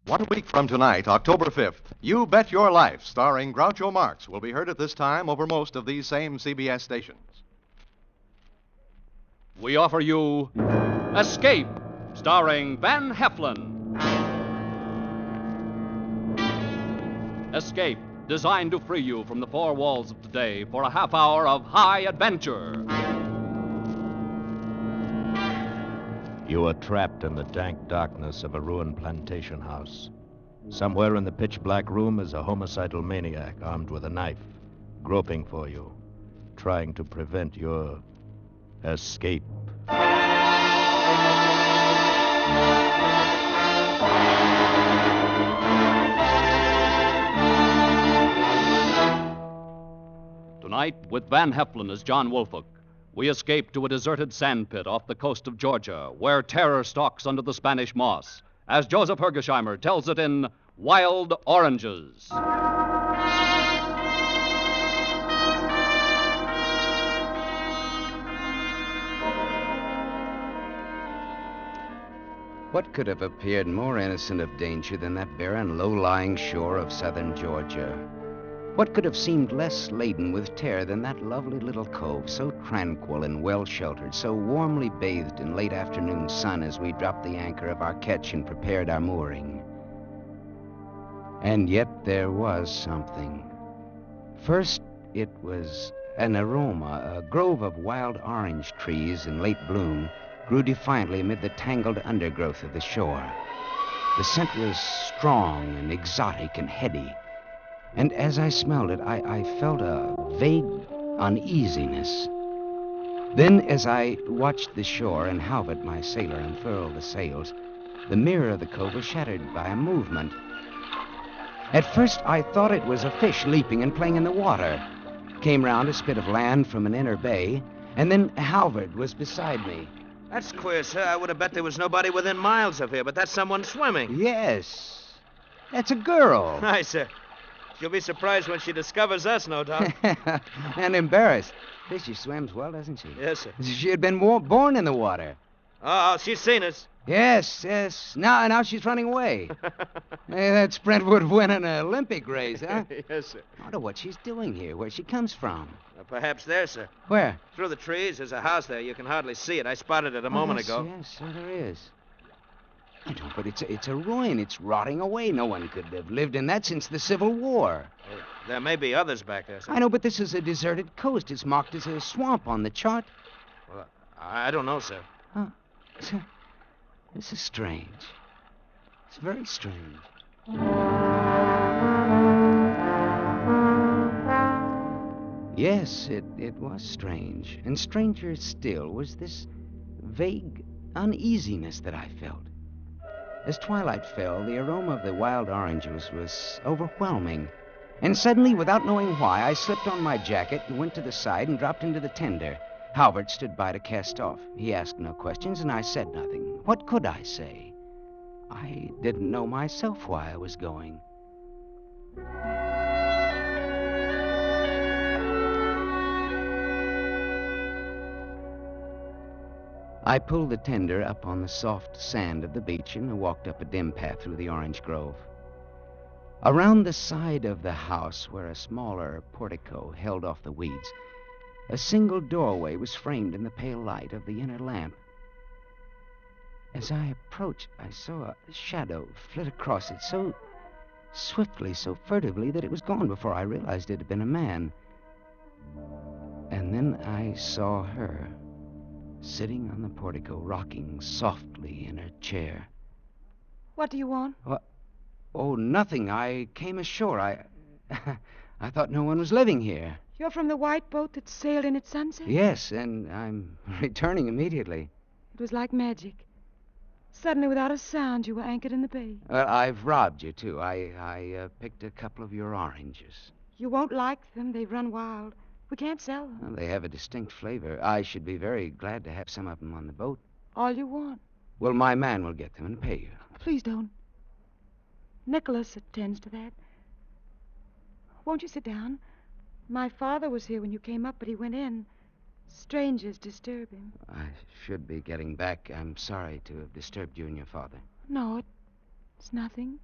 1 week from tonight, October 5th, You Bet Your Life, starring Groucho Marx, will be heard at this time over most of these same CBS stations. We offer you Escape, starring Van Heflin. Escape, designed to free you from the four walls of today for a half hour of high adventure. You are trapped in the dank darkness of a ruined plantation house. Somewhere in the pitch-black room is a homicidal maniac armed with a knife, groping for you, trying to prevent your escape. Tonight, with Van Heflin as John Woolfolk, we escape to a deserted sandpit off the coast of Georgia, where terror stalks under the Spanish moss, as Joseph Hergesheimer tells it in Wild Oranges. What could have appeared more innocent of danger than that barren, low-lying shore of southern Georgia? What could have seemed less laden with terror than that lovely little cove, so tranquil and well-sheltered, so warmly bathed in late afternoon sun as we dropped the anchor of our ketch and prepared our mooring? And yet there was something. First, it was an aroma. A grove of wild orange trees in late bloom grew defiantly amid the tangled undergrowth of the shore. The scent was strong and exotic and heady. And as I smelled it, I felt a vague uneasiness. Then, as I watched the shore and Halbert, my sailor, unfurl the sails, the mirror of the cove was shattered by a movement. At first, I thought it was a fish leaping and playing in the water. Came round a spit of land from an inner bay, and then Halbert was beside me. That's queer, sir. I would have bet there was nobody within miles of here, but that's someone swimming. Yes, that's a girl. Aye, sir. She'll be surprised when she discovers us, no doubt. And embarrassed. She swims well, doesn't she? Yes, sir. She had been born in the water. Oh, she's seen us. Yes. Now she's running away. Hey, that's Brentwood winning an Olympic race, huh? Yes, sir. I wonder what she's doing here, where she comes from. Perhaps there, sir. Where? Through the trees. There's a house there. You can hardly see it. I spotted it a moment ago. Yes, so there is. I know, but it's a ruin. It's rotting away. No one could have lived in that since the Civil War. There may be others back there, sir. I know, but this is a deserted coast. It's marked as a swamp on the chart. Well, I don't know, sir. Huh. This is strange. It's very strange. Yes, it was strange. And stranger still was this vague uneasiness that I felt. As twilight fell, the aroma of the wild oranges was overwhelming. And suddenly, without knowing why, I slipped on my jacket and went to the side and dropped into the tender. Halbert stood by to cast off. He asked no questions, and I said nothing. What could I say? I didn't know myself why I was going. I pulled the tender up on the soft sand of the beach and walked up a dim path through the orange grove. Around the side of the house, where a smaller portico held off the weeds, a single doorway was framed in the pale light of the inner lamp. As I approached, I saw a shadow flit across it so swiftly, so furtively, that it was gone before I realized it had been a man. And then I saw her, sitting on the portico, rocking softly in her chair. What do you want? Oh, nothing. I came ashore. I thought no one was living here. You're from the white boat that sailed in at sunset? Yes, and I'm returning immediately. It was like magic. Suddenly, without a sound, you were anchored in the bay. Well, I've robbed you, too. I picked a couple of your oranges. You won't like them. They run wild. We can't sell them. Well, they have a distinct flavor. I should be very glad to have some of them on the boat. All you want. Well, my man will get them and pay you. Please don't. Nicholas attends to that. Won't you sit down? My father was here when you came up, but he went in. Strangers disturb him. I should be getting back. I'm sorry to have disturbed you and your father. No, it's nothing.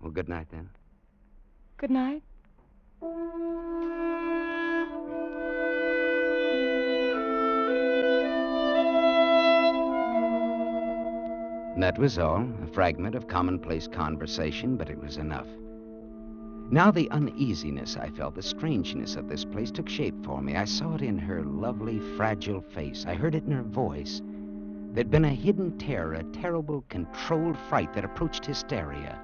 Well, good night, then. Good night. That was all, a fragment of commonplace conversation, but it was enough. Now the uneasiness I felt, the strangeness of this place took shape for me. I saw it in her lovely, fragile face. I heard it in her voice. There'd been a hidden terror, a terrible, controlled fright that approached hysteria.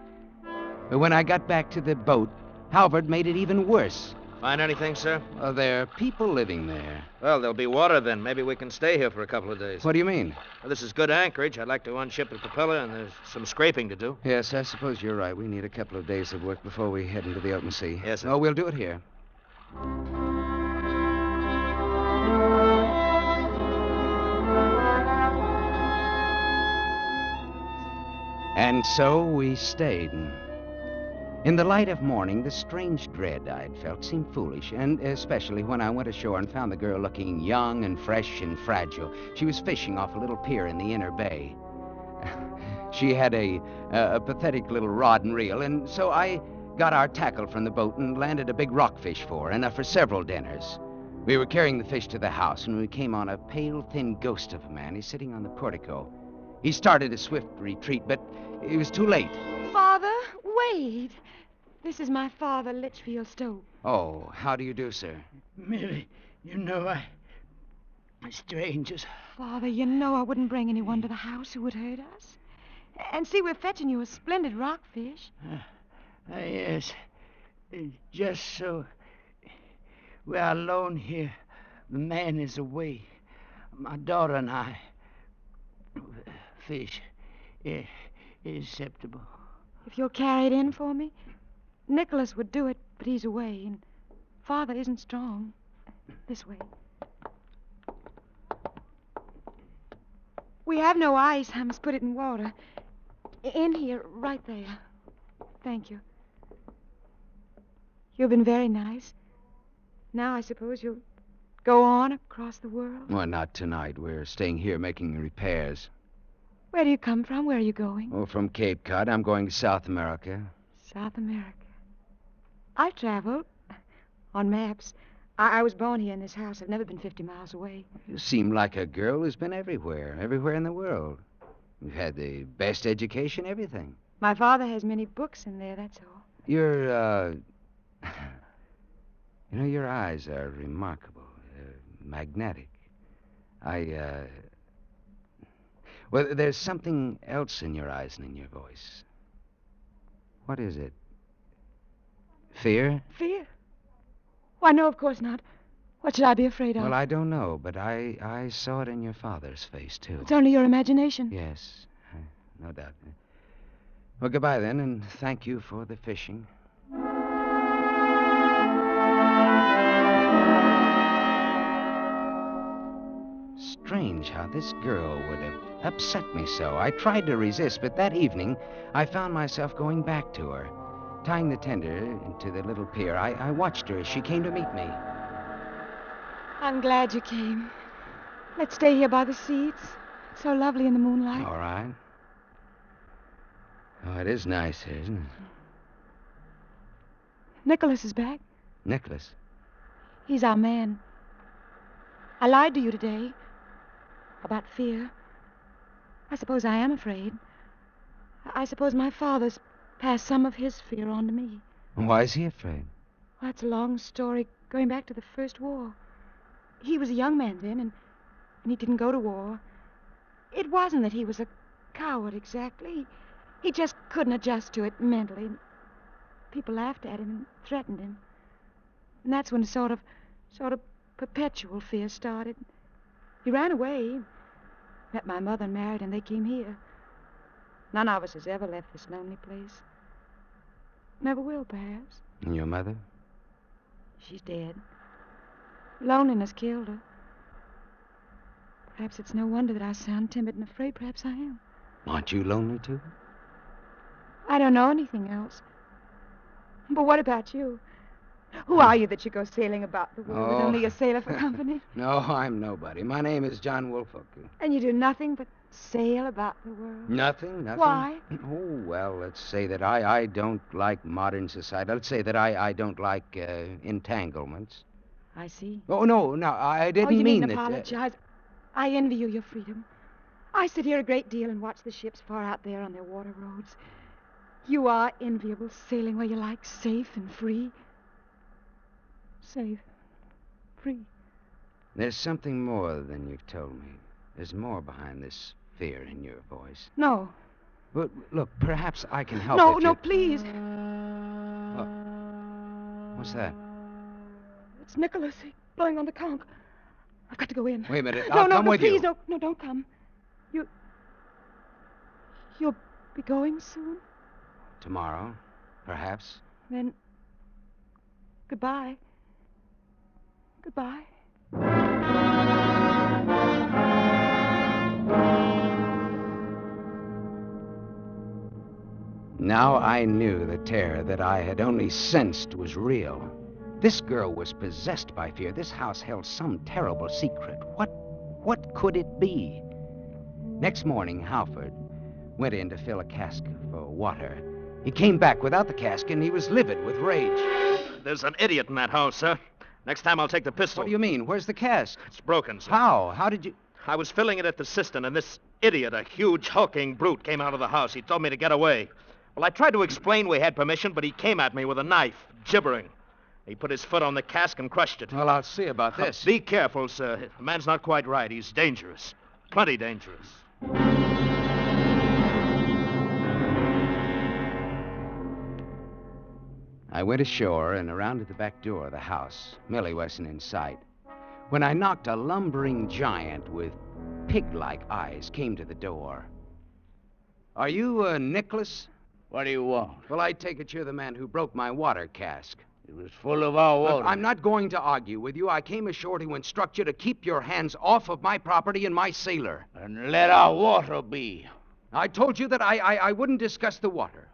But when I got back to the boat, Halvard made it even worse. Find anything, sir? There are people living there. Well, there'll be water then. Maybe we can stay here for a couple of days. What do you mean? Well, this is good anchorage. I'd like to unship the propeller, and there's some scraping to do. Yes, I suppose you're right. We need a couple of days of work before we head into the open sea. Yes, sir. Oh, we'll do it here. And so we stayed. In the light of morning, the strange dread I'd felt seemed foolish, and especially when I went ashore and found the girl looking young and fresh and fragile. She was fishing off a little pier in the inner bay. She had a pathetic little rod and reel, and so I got our tackle from the boat and landed a big rockfish for her, enough for several dinners. We were carrying the fish to the house when we came on a pale, thin ghost of a man. He's sitting on the portico. He started a swift retreat, but it was too late. Father, wait. This is my father, Litchfield Stowe. Oh, how do you do, sir? Millie, you know strangers. Father, you know I wouldn't bring anyone to the house who would hurt us. And see, we're fetching you a splendid rockfish. Yes. Just so we're alone here. The man is away. My daughter and I. Fish is acceptable. If you'll carry it in for me, Nicholas would do it, but he's away, and Father isn't strong. This way. We have no ice. I must put it in water. In here, right there. Thank you. You've been very nice. Now I suppose you'll go on across the world? Well, not tonight. We're staying here making repairs. Where do you come from? Where are you going? Oh, from Cape Cod. I'm going to South America. South America. I've traveled. On maps. I was born here in this house. I've never been 50 miles away. You seem like a girl who's been everywhere in the world. You've had the best education, everything. My father has many books in there, that's all. You're, You know, your eyes are remarkable. They're magnetic. Well, there's something else in your eyes and in your voice. What is it? Fear? Fear? Why, no, of course not. What should I be afraid of? Well, I don't know, but I saw it in your father's face, too. It's only your imagination. Yes, no doubt. Well, goodbye, then, and thank you for the fishing. Strange how this girl would have upset me so. I tried to resist, but that evening I found myself going back to her. Tying the tender into the little pier, I watched her as she came to meet me. I'm glad you came. Let's stay here by the sea. It's so lovely in the moonlight. All right. Oh, it is nice here, isn't it? Nicholas is back. Nicholas. He's our man. I lied to you today about fear. I suppose I am afraid. I suppose my father's passed some of his fear on to me. Why is he afraid? Well, that's a long story, going back to the First War. He was a young man then, and he didn't go to war. It wasn't that he was a coward exactly. He just couldn't adjust to it mentally. People laughed at him and threatened him. And that's when a sort of perpetual fear started. He ran away, met my mother and married, and they came here. None of us has ever left this lonely place. Never will, perhaps. And your mother? She's dead. Loneliness killed her. Perhaps it's no wonder that I sound timid and afraid. Perhaps I am. Aren't you lonely, too? I don't know anything else. But what about you? Who are you that you go sailing about the world with only a sailor for company? No, I'm nobody. My name is John Woolfolk. And you do nothing but sail about the world? Nothing. Why? Oh, well, let's say that I don't like modern society. Let's say that I don't like entanglements. I see. Oh, no, I didn't you mean needn't that. apologize. I envy you your freedom. I sit here a great deal and watch the ships far out there on their water roads. You are enviable, sailing where you like, safe and free. Safe, free. There's something more than you've told me. There's more behind this fear in your voice. No. But look, perhaps I can help. No, please. Oh. What's that? It's Nicholas. He's blowing on the conch. I've got to go in. Wait a minute. I'll come with please, you. No, don't come. You'll be going soon? Tomorrow, perhaps. Then, goodbye. Goodbye. Now I knew the terror that I had only sensed was real. This girl was possessed by fear. This house held some terrible secret. What could it be? Next morning, Halford went in to fill a cask for water. He came back without the cask, and he was livid with rage. There's an idiot in that house, sir. Next time I'll take the pistol. What do you mean? Where's the cask? It's broken, sir. How? How did you... I was filling it at the cistern, and this idiot, a huge, hulking brute, came out of the house. He told me to get away. Well, I tried to explain we had permission, but he came at me with a knife, gibbering. He put his foot on the cask and crushed it. Well, I'll see about this. Be careful, sir. The man's not quite right. He's dangerous. Plenty dangerous. I went ashore and around to the back door of the house. Millie wasn't in sight. When I knocked, a lumbering giant with pig-like eyes came to the door. Are you, Nicholas? What do you want? Well, I take it you're the man who broke my water cask. It was full of our water. Look, I'm not going to argue with you. I came ashore to instruct you to keep your hands off of my property and my sailor. And let our water be. I told you that I wouldn't discuss the water.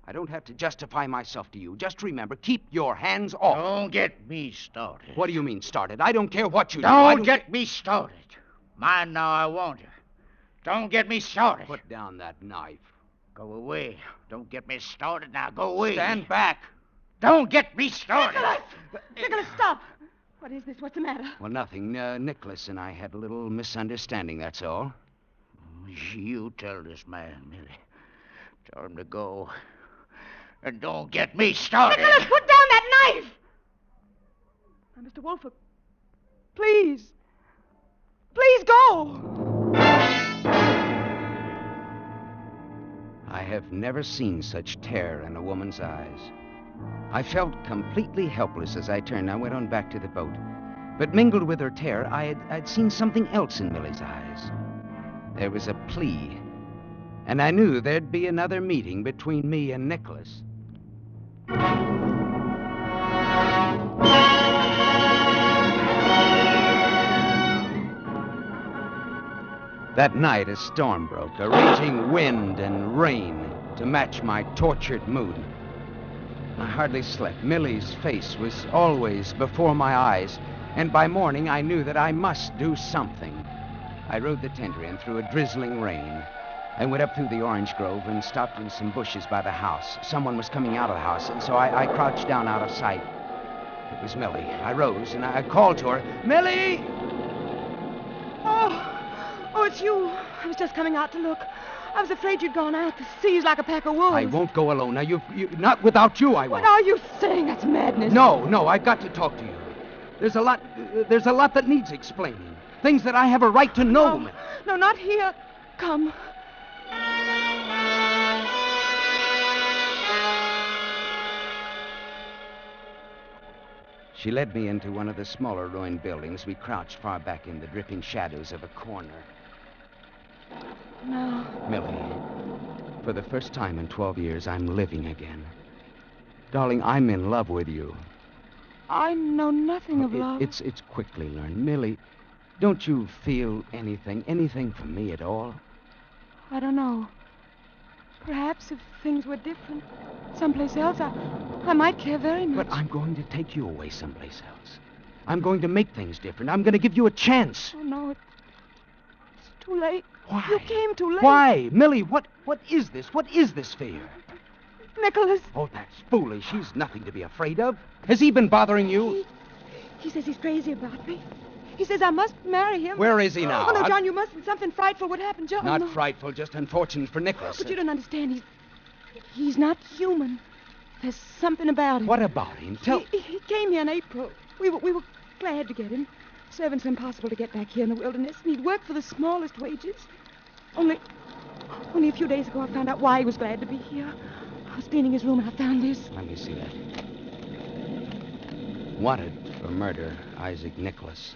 I don't have to justify myself to you. Just remember, keep your hands off. Don't get me started. What do you mean, started? I don't care what you do. Don't get me started. Mind now, I want you. Don't get me started. Put down that knife. Go away. Don't get me started now. Go away. Stand back. Don't get me started. Nicholas, stop. What is this? What's the matter? Well, nothing. Nicholas and I had a little misunderstanding, that's all. You tell this man, Millie. Tell him to go. And don't get me started. Nicholas, put down that knife! Now, Mr. Wolford, please. Please go. I have never seen such terror in a woman's eyes. I felt completely helpless as I turned. I went on back to the boat. But mingled with her terror, I'd seen something else in Millie's eyes. There was a plea. And I knew there'd be another meeting between me and Nicholas. That night, a storm broke, a raging wind and rain to match my tortured mood. I hardly slept. Millie's face was always before my eyes, and by morning I knew that I must do something. I rode the tender in through a drizzling rain. I went up through the orange grove and stopped in some bushes by the house. Someone was coming out of the house, and so I crouched down out of sight. It was Millie. I rose, and I called to her, Millie! Oh, it's you. I was just coming out to look. I was afraid you'd gone out. The sea's like a pack of wolves. I won't go alone. Now, you not without you, I won't. What are you saying? That's madness. No, I've got to talk to you. There's a lot that needs explaining. Things that I have a right to know. No, not here. Come. She led me into one of the smaller ruined buildings. We crouched far back in the dripping shadows of a corner. No. Millie, for the first time in 12 years, I'm living again. Darling, I'm in love with you. I know nothing of love. It's quickly learned. Millie, don't you feel anything for me at all? I don't know. Perhaps if things were different, someplace else, I might care very much. But I'm going to take you away someplace else. I'm going to make things different. I'm going to give you a chance. Oh, no, Too late. Why? You came too late. Why? Millie, what is this? What is this fear? Nicholas. Oh, that's foolish. He's nothing to be afraid of. Has he been bothering you? He says he's crazy about me. He says I must marry him. Where is he now? Oh, no, John, you mustn't. Something frightful would happen, John. Not no. frightful, just unfortunate for Nicholas. But you don't understand. He's not human. There's something about him. What about him? He came here in April. We were glad to get him. Servants impossible to get back here in the wilderness, and he'd work for the smallest wages. Only a few days ago I found out why he was glad to be here. I was cleaning his room and I found this. Let me see that. Wanted for murder, Isaac Nicholas.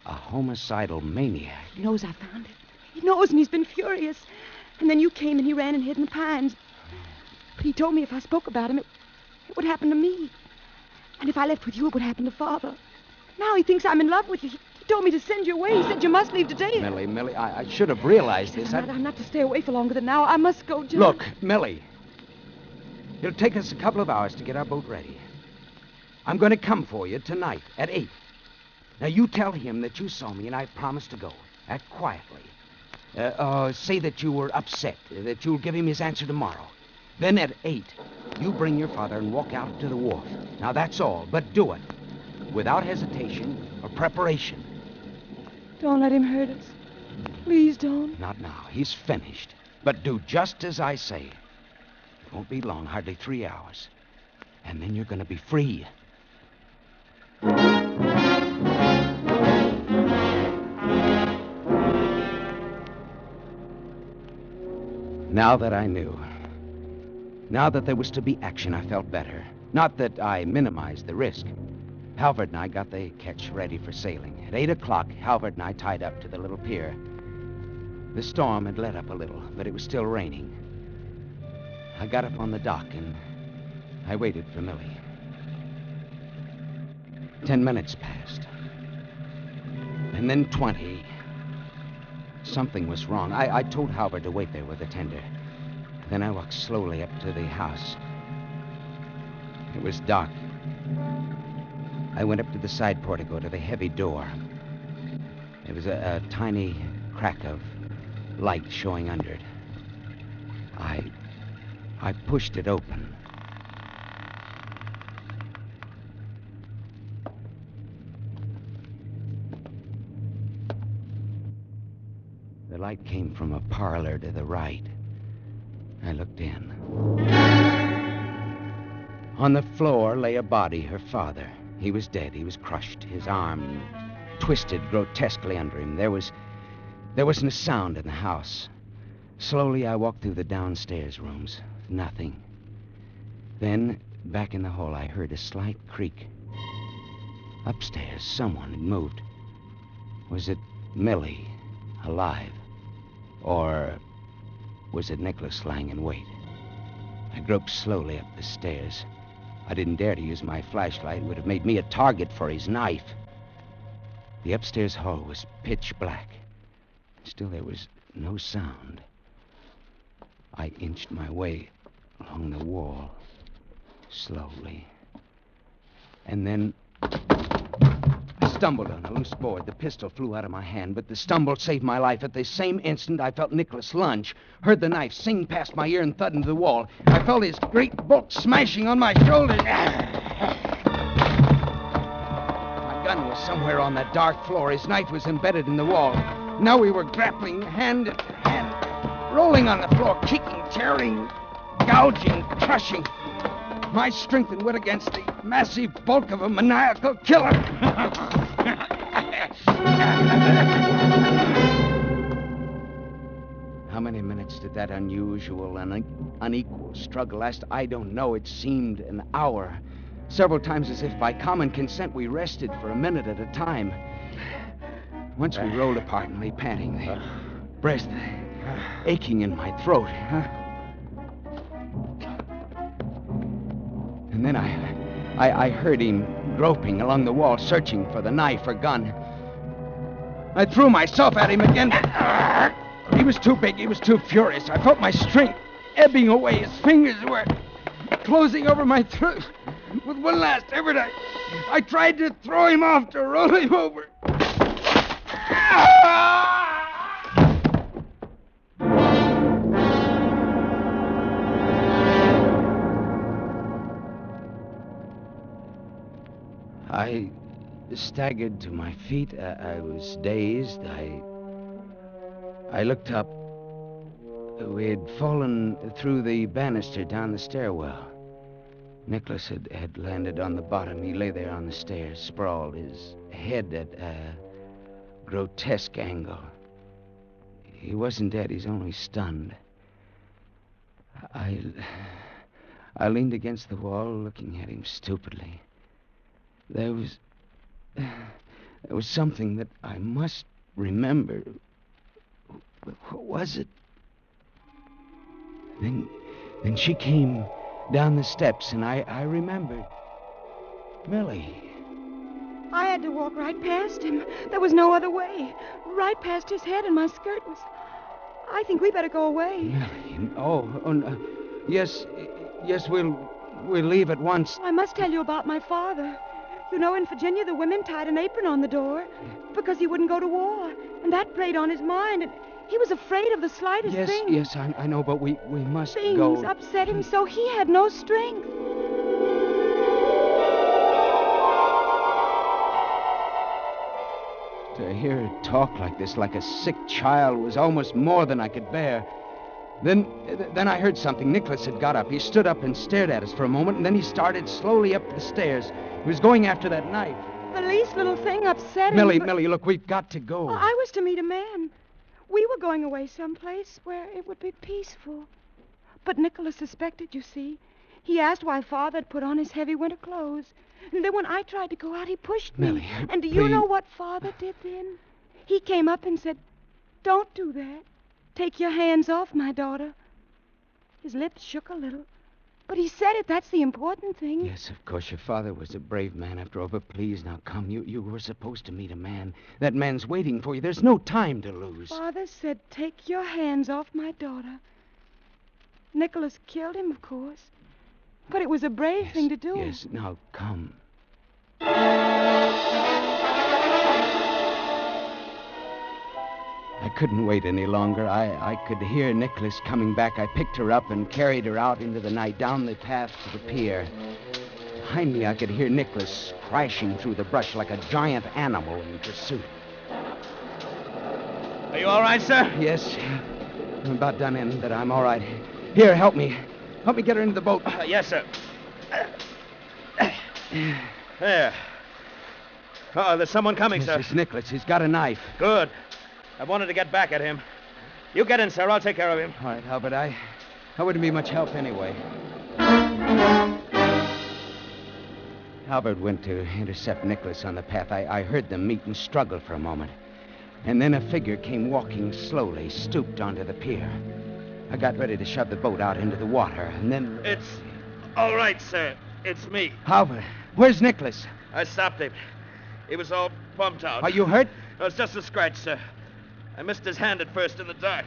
A homicidal maniac. He knows I found it. He knows, and he's been furious. And then you came and he ran and hid in the pines. But he told me if I spoke about him, it would happen to me. And if I left with you, it would happen to Father. Now he thinks I'm in love with you. He told me to send you away. He said you must leave today. Millie, I should have realized this. I'm not to stay away for longer than now. I must go, John. Look, Millie. It'll take us a couple of hours to get our boat ready. I'm going to come for you tonight at 8. Now, you tell him that you saw me and I promised to go. Act quietly. Say that you were upset, that you'll give him his answer tomorrow. Then at 8, you bring your father and walk out to the wharf. Now, that's all, but do it. Without hesitation or preparation. Don't let him hurt us. Please don't. Not now. He's finished. But do just as I say. It won't be long, hardly 3 hours. And then you're going to be free. Now that I knew, now that there was to be action, I felt better. Not that I minimized the risk. Halvard and I got the ketch ready for sailing. At 8 o'clock, Halvard and I tied up to the little pier. The storm had let up a little, but it was still raining. I got up on the dock and I waited for Millie. 10 minutes passed. And then 20. Something was wrong. I told Halvard to wait there with the tender. Then I walked slowly up to the house. It was dark. I went up to the side portico, to the heavy door. There was a tiny crack of light showing under it. I pushed it open. The light came from a parlor to the right. I looked in. On the floor lay a body, her father. He was dead. He was crushed. His arm twisted grotesquely under him. There wasn't a sound in the house. Slowly, I walked through the downstairs rooms. Nothing. Then, back in the hall, I heard a slight creak. Upstairs, someone had moved. Was it Millie, alive? Or was it Nicholas lying in wait? I groped slowly up the stairs. I didn't dare to use my flashlight. It would have made me a target for his knife. The upstairs hall was pitch black. Still, there was no sound. I inched my way along the wall, slowly. And then I stumbled on a loose board. The pistol flew out of my hand, but the stumble saved my life. At the same instant, I felt Nicholas lunge, heard the knife sing past my ear and thud into the wall. I felt his great bulk smashing on my shoulder. My gun was somewhere on that dark floor. His knife was embedded in the wall. Now we were grappling hand to hand, rolling on the floor, kicking, tearing, gouging, crushing. My strength and wit against the massive bulk of a maniacal killer. How many minutes did that unusual and unequal struggle last? I don't know. It seemed an hour. Several times, as if by common consent, we rested for a minute at a time. Once we rolled apart and lay panting, the breath aching in my throat. And then I heard him groping along the wall, searching for the knife or gun. I threw myself at him again. He was too big. He was too furious. I felt my strength ebbing away. His fingers were closing over my throat. With one last effort, I tried to throw him off, to roll him over. I staggered to my feet. I was dazed. I looked up. We had fallen through the banister down the stairwell. Nicholas had landed on the bottom. He lay there on the stairs, sprawled, his head at a grotesque angle. He wasn't dead. He's only stunned. I leaned against the wall, looking at him stupidly. There was something that I must remember. What was it? Then she came down the steps, and I remembered. Millie. I had to walk right past him. There was no other way. Right past his head, and my skirt was... I think we better go away. Millie. Oh, no. Yes, we'll leave at once. I must tell you about my father. You know, in Virginia, the women tied an apron on the door because he wouldn't go to war. And that preyed on his mind, and he was afraid of the slightest thing. Yes, I know, but we must Things go. Things upset him so he had no strength. To hear her talk like this, like a sick child, was almost more than I could bear. Then I heard something. Nicholas had got up. He stood up and stared at us for a moment, and then he started slowly up the stairs. He was going after that knife. The least little thing upset him. Millie, look, we've got to go. I was to meet a man. We were going away someplace where it would be peaceful. But Nicholas suspected, you see. He asked why Father had put on his heavy winter clothes. And then when I tried to go out, he pushed me. Millie, and do you know what Father did then? He came up and said, "Don't do that. Take your hands off my daughter." His lips shook a little. But he said it. That's the important thing. Yes, of course. Your father was a brave man after all. But please, now come. You were supposed to meet a man. That man's waiting for you. There's no time to lose. Father said, "Take your hands off my daughter." Nicholas killed him, of course. But it was a brave thing to do. Yes, now come. I couldn't wait any longer. I could hear Nicholas coming back. I picked her up and carried her out into the night, down the path to the pier. Behind me, I could hear Nicholas crashing through the brush like a giant animal in pursuit. Are you all right, sir? Yes. I'm about done in, but I'm all right. Here, help me. Help me get her into the boat. Yes, sir. There. Oh, there's someone coming, Yes, sir. it's Nicholas. He's got a knife. Good. I wanted to get back at him. You get in, sir. I'll take care of him. All right, Albert. I wouldn't be much help anyway. Albert went to intercept Nicholas on the path. I heard them meet and struggle for a moment. And then a figure came walking slowly, stooped onto the pier. I got ready to shove the boat out into the water, and then... It's all right, sir. It's me. Albert, where's Nicholas? I stopped him. He was all bumped out. Are you hurt? No, it's just a scratch, sir. I missed his hand at first in the dark.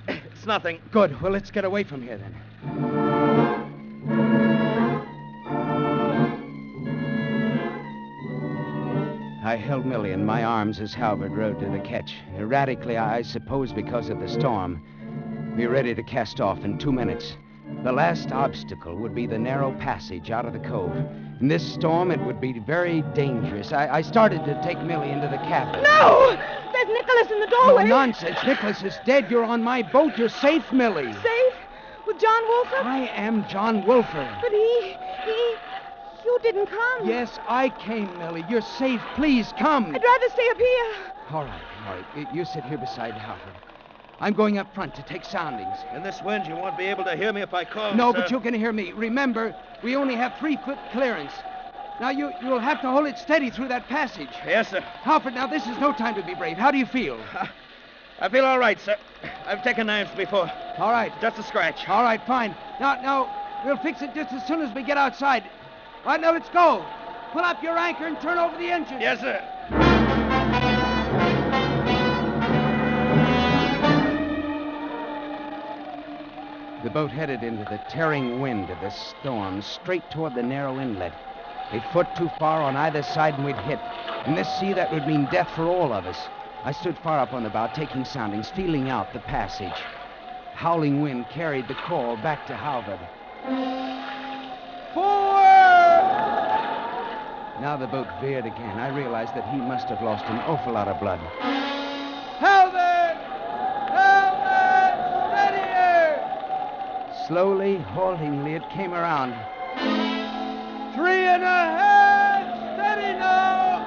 It's nothing. Good. Well, let's get away from here, then. I held Millie in my arms as Halbert rowed to the ketch. Erratically, I suppose because of the storm. We were ready to cast off in 2 minutes. The last obstacle would be the narrow passage out of the cove. In this storm, it would be very dangerous. I started to take Millie into the cabin. No! There's Nicholas in the doorway. No nonsense. Nicholas is dead. You're on my boat. You're safe, Millie. Safe? With John Wolford? I am John Wolford. But you didn't come. Yes, I came, Millie. You're safe. Please, come. I'd rather stay up here. All right. You sit here beside Halford. I'm going up front to take soundings. In this wind, you won't be able to hear me if I call, No, sir. but you can hear me. Remember, we only have 3-foot clearance. Now, you'll have to hold it steady through that passage. Yes, sir. Halford, now, this is no time to be brave. How do you feel? I feel all right, sir. I've taken knives before. All right. Just a scratch. All right, fine. Now, we'll fix it just as soon as we get outside. All right, now, let's go. Pull up your anchor and turn over the engine. Yes, sir. The boat headed into the tearing wind of the storm, straight toward the narrow inlet. A foot too far on either side and we'd hit. In this sea, that would mean death for all of us. I stood far up on the bow, taking soundings, feeling out the passage. Howling wind carried the call back to Halvard. Forward! Now the boat veered again. I realized that he must have lost an awful lot of blood. Halbert! Halbert! Steady her! Slowly, haltingly, it came around. 3.5! Steady now!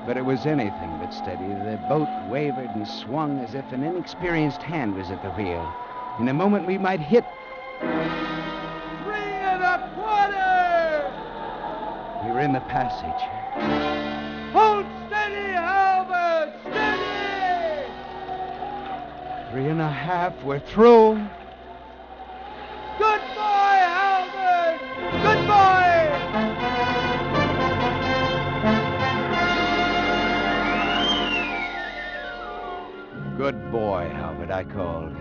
But it was anything but steady. The boat wavered and swung as if an inexperienced hand was at the wheel. In a moment, we might hit. 3.25! We were in the passage. Hold steady, Halbert! Steady! 3.5. We're through. Good boy, Halbert! Good boy! Good boy, Halbert, I called.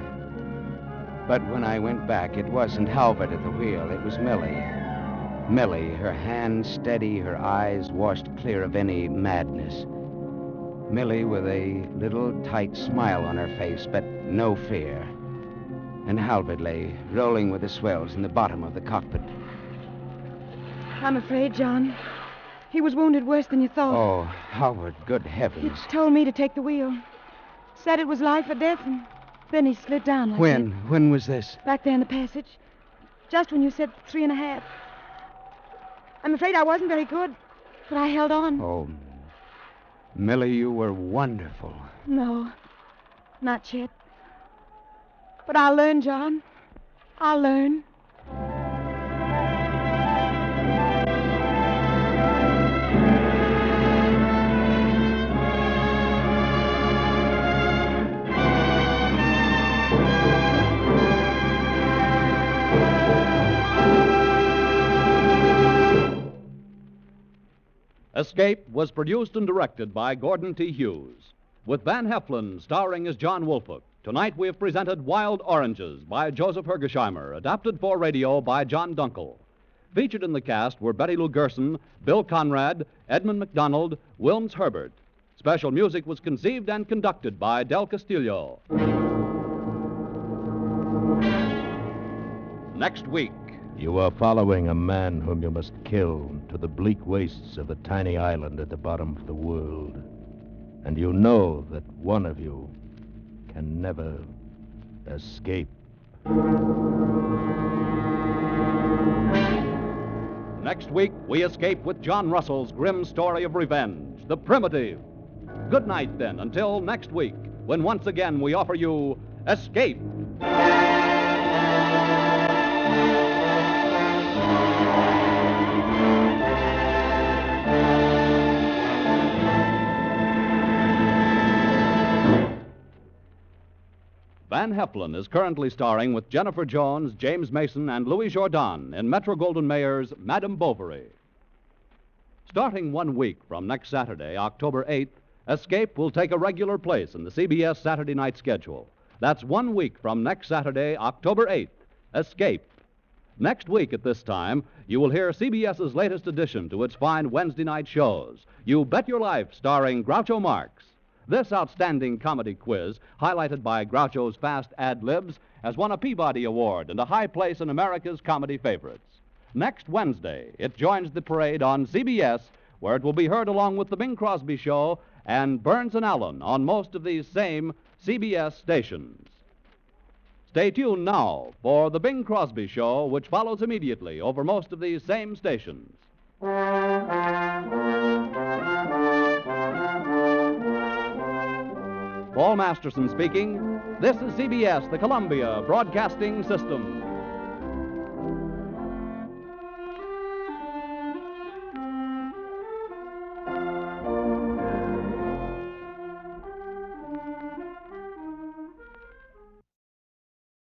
But when I went back, it wasn't Halbert at the wheel. It was Millie. Millie, her hands steady, her eyes washed clear of any madness. Millie with a little tight smile on her face, but no fear. And Halbert lay, rolling with the swells in the bottom of the cockpit. I'm afraid, John. He was wounded worse than you thought. Oh, Halbert, good He heavens. told me to take the wheel. Said it was life or death, and then he slid down like When? that. When was this? Back there in the passage. Just when you said 3.5. I'm afraid I wasn't very good, but I held on. Oh, Millie, you were wonderful. No, not yet. But I'll learn, John. I'll learn. Escape was produced and directed by Gordon T. Hughes, with Van Heflin starring as John Woolfolk. Tonight we have presented Wild Oranges by Joseph Hergesheimer, adapted for radio by John Dunkel. Featured in the cast were Betty Lou Gerson, Bill Conrad, Edmund McDonald, Wilms Herbert. Special music was conceived and conducted by Del Castillo. Next week. You are following a man whom you must kill to the bleak wastes of a tiny island at the bottom of the world. And you know that one of you can never escape. Next week, we escape with John Russell's grim story of revenge, The Primitive. Good night, then, until next week, when once again we offer you Escape. Van Heflin is currently starring with Jennifer Jones, James Mason, and Louis Jourdan in Metro-Goldwyn-Mayer's Madame Bovary. Starting 1 week from next Saturday, October 8th, Escape will take a regular place in the CBS Saturday night schedule. That's 1 week from next Saturday, October 8th, Escape. Next week at this time, you will hear CBS's latest addition to its fine Wednesday night shows, You Bet Your Life, starring Groucho Marx. This outstanding comedy quiz, highlighted by Groucho's fast ad-libs, has won a Peabody Award and a high place in America's comedy favorites. Next Wednesday, it joins the parade on CBS, where it will be heard along with The Bing Crosby Show and Burns and Allen on most of these same CBS stations. Stay tuned now for The Bing Crosby Show, which follows immediately over most of these same stations. Paul Masterson speaking. This is CBS, the Columbia Broadcasting System.